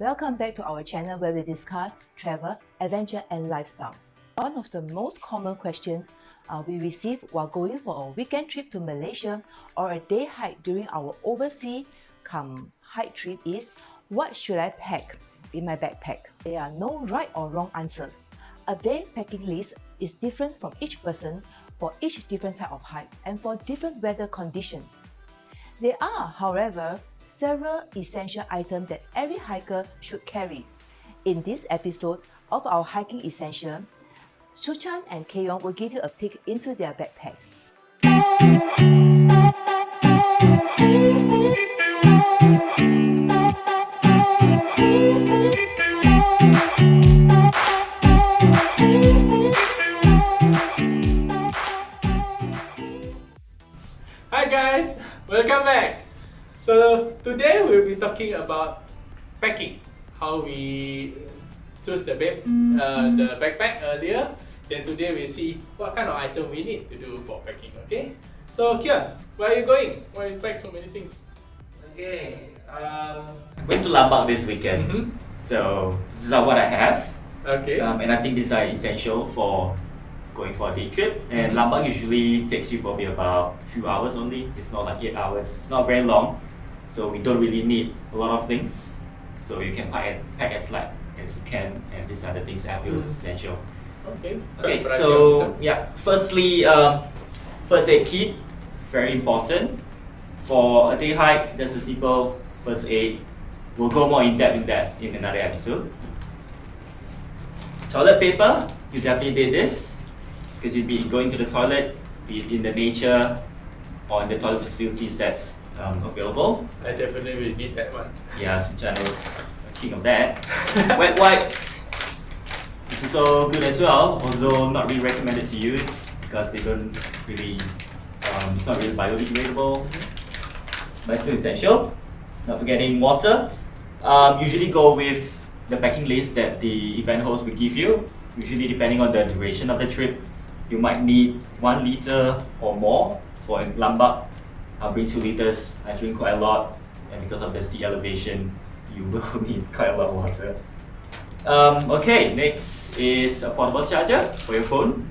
Welcome back to our channel where we discuss travel, adventure and lifestyle. One of the most common questions we receive while going for a weekend trip to Malaysia or a day hike during our overseas hike trip is, what should I pack in my backpack? There are no right or wrong answers. A day packing list is different from each person for each different type of hike and for different weather conditions. There are, however, several essential items that every hiker should carry. In this episode of our Hiking Essential, Sucan and Keion will give you a peek into their backpack. Hi guys, welcome back. So today we'll be talking about packing, how we choose the backpack earlier. Then today we'll see what kind of item we need to do for packing. Okay. So Keion, where are you going? Why you pack so many things? Okay, I'm going to Lambang this weekend. So this is what I have. Okay. And I think these are essential for going for a day trip. And Lambang usually takes you probably about a few hours only. It's not like 8 hours. It's not very long. So we don't really need a lot of things. So you can pack as light as you can. And these are the things that I feel is essential. Okay. Okay, so yeah, firstly, first aid kit, very important. For a day hike, just a simple first aid. We'll go more in depth in that in another episode. Toilet paper, you definitely need this because you'll be going to the toilet, be it in the nature or in the toilet facilities that's available. I definitely will need that one. Yeah, Sucan is a king of that. Wet wipes. This is so good as well, although not really recommended to use because they don't really, it's not really biodegradable, but it's still essential. Not forgetting water. Usually go with the packing list that the event host will give you. Usually depending on the duration of the trip, you might need 1 liter or more. For Lambang, I'll bring 2 liters. I drink quite a lot, and because of the steep elevation, you will need quite a lot of water. Okay, next is a portable charger for your phone.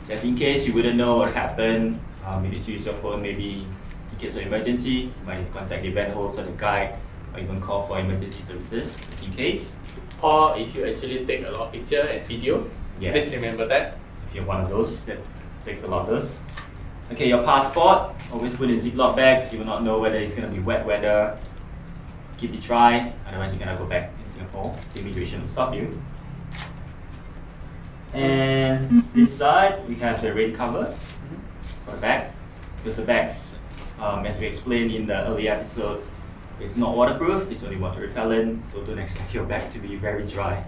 Just in case you wouldn't know what happened, you need to use your phone maybe in case of emergency. You might contact the event host or the guide, or even call for emergency services just in case. Or if you actually take a lot of picture and video, Yes. please remember that. If you're one of those that takes a lot of those. Okay, your passport, always put in a Ziploc bag. You will not know whether it's going to be wet weather. Keep it dry, otherwise you're going to go back in Singapore. The immigration will stop you. And this side, we have the rain cover for the bag. Because the bags, as we explained in the earlier episode, it's not waterproof, it's only water repellent, so don't expect your bag to be very dry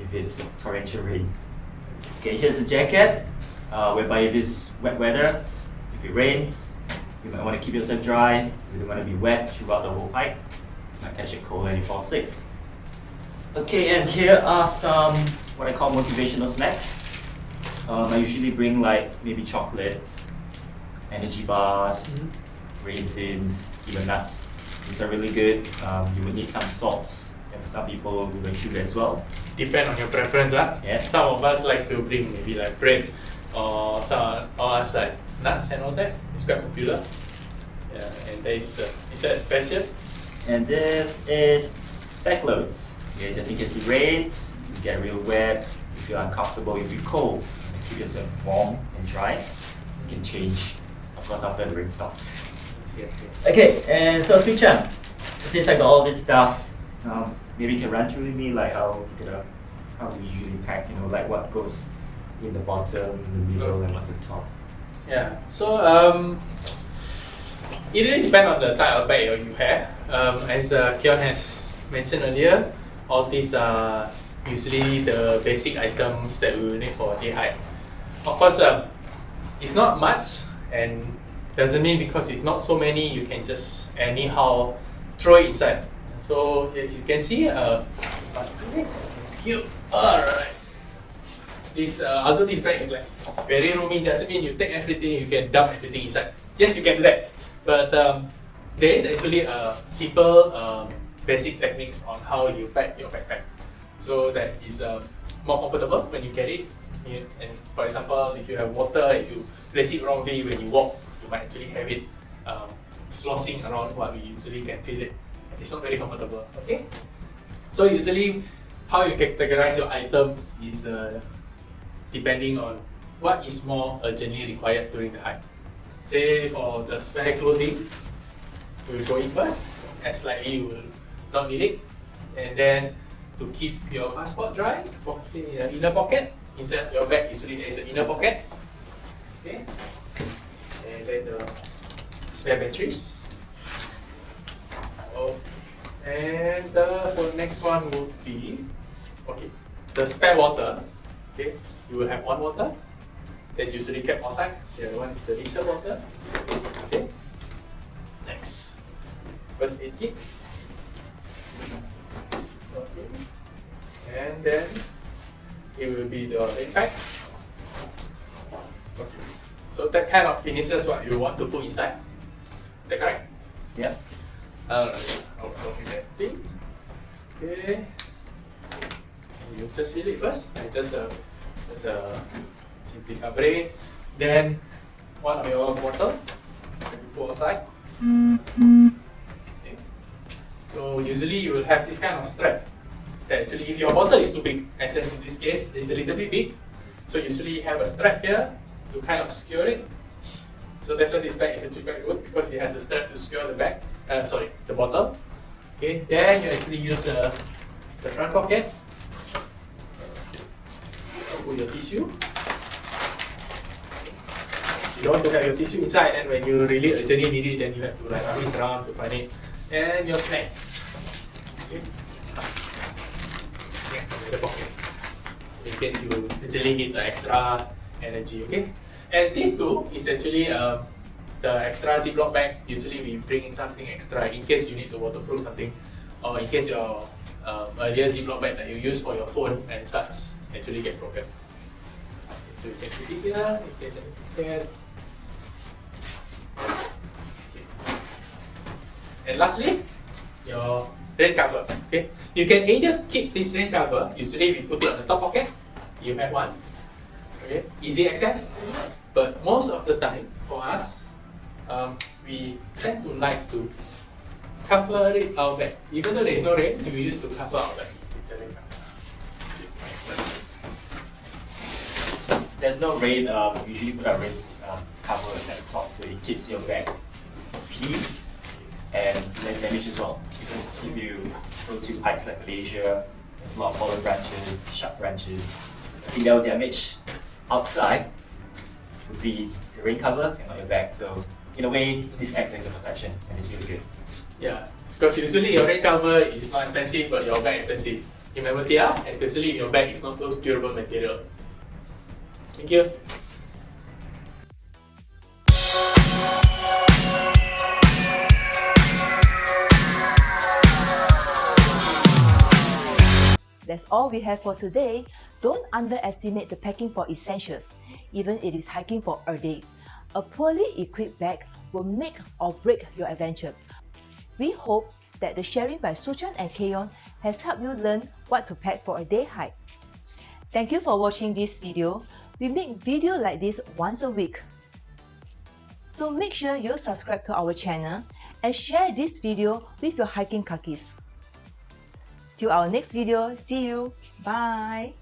if it's torrential rain. Okay, here's a jacket, whereby if it's wet weather, if it rains, you might want to keep yourself dry, you don't want to be wet throughout the whole hike. You might catch a cold and you fall sick. Okay, and here are some what I call motivational snacks. I usually bring like maybe chocolates, energy bars, raisins, even nuts. These are really good. You will need some salts, and for some people we like sugar as well. Depend on your preference, lah. Yeah. Some of us like to bring maybe like bread, or some of us like nuts and all that. It's quite popular. Yeah, and there is that special? And this is spec loads. Okay, just in case it rains, you get real wet, you feel uncomfortable, you feel cold, keep yourself warm and dry. You can change, of course, after the rain stops. Yes. Okay, and so Sucan, since I got all this stuff, maybe you can run through with me like how we usually pack, like what goes in the bottom, in the middle, and what's the top. Yeah. So it really depends on the type of bag you have. As Keion has mentioned earlier, all these are usually the basic items that we will need for a day hike. Of course, it's not much, and doesn't mean because it's not so many you can just anyhow throw it inside. So as you can see, cute. Alright. Although this bag is like very roomy, doesn't mean you take everything, you can dump everything inside. Yes, you can do that, but there is actually a simple basic techniques on how you pack your backpack, so that is more comfortable when you carry it. And for example, if you have water, if you place it wrongly when you walk, you might actually have it sloshing around while we usually can feel it. It's not very comfortable. Okay, so usually how you categorize your items is depending on what is more urgently required during the hike. Say for the spare clothing, we will go in first, as likely you will not need it. And then to keep your passport dry, in the inner pocket, inside your bag usually there is an inner pocket. Okay, and then the spare batteries. Oh, and for the next one would be the spare water. Okay, you will have one water that's usually kept outside. The other one is the reserve water. Okay. Next, first aid kit. Okay. And then it will be the rain pack. Okay. So that kind of finishes what you want to put inside. Is that correct? Yeah. I'll copy that thing. Okay. You just seal it first. I just simply cover it. Then one of your bottle that you put aside. Okay. So usually you will have this kind of strap. That actually, if your bottle is too big, as in this case, it's a little bit big. So usually you have a strap here to kind of secure it. So that's why this bag is actually quite good, because it has a strap to secure the bag. The bottle. Okay. Then you actually use the front pocket. Put your tissue. You don't want to have your tissue inside, and when you really urgently need it, then you have to like race around to find it. And your snacks. Okay. Snacks in the pocket, in case you urgently need the extra energy. Okay. And this too is actually the extra Ziploc bag. Usually we bring in something extra in case you need to waterproof something, or in case your earlier Ziploc bag that you use for your phone and such actually get broken. Okay, so you can put it here in case anything can. Okay. And lastly, your rain cover. Okay, you can either keep this rain cover. Usually we put it on the top pocket. You have one. Okay, easy access. But most of the time for us, we tend to like to cover it our bag. Even though there is no rain, we used to cover our bag. There's no rain, usually put a rain cover at the top so it keeps your bag clean and less damage as well. Because if you go to hikes like Malaysia, there's a lot of fallen branches, sharp branches. I think that will damage outside would be the rain cover and not your bag. So in a way, this acts as a protection and it's really good. Yeah, because usually your rain cover is not expensive, but your bag expensive. Remember, Tia, especially if your bag is not those durable material. Thank you. That's all we have for today. Don't underestimate the packing for essentials, even if it is hiking for a day. A poorly equipped bag will make or break your adventure. We hope that the sharing by Sucan and Keion has helped you learn what to pack for a day hike. Thank you for watching this video. We make videos like this once a week. So make sure you subscribe to our channel and share this video with your hiking kakis. Till our next video, see you. Bye.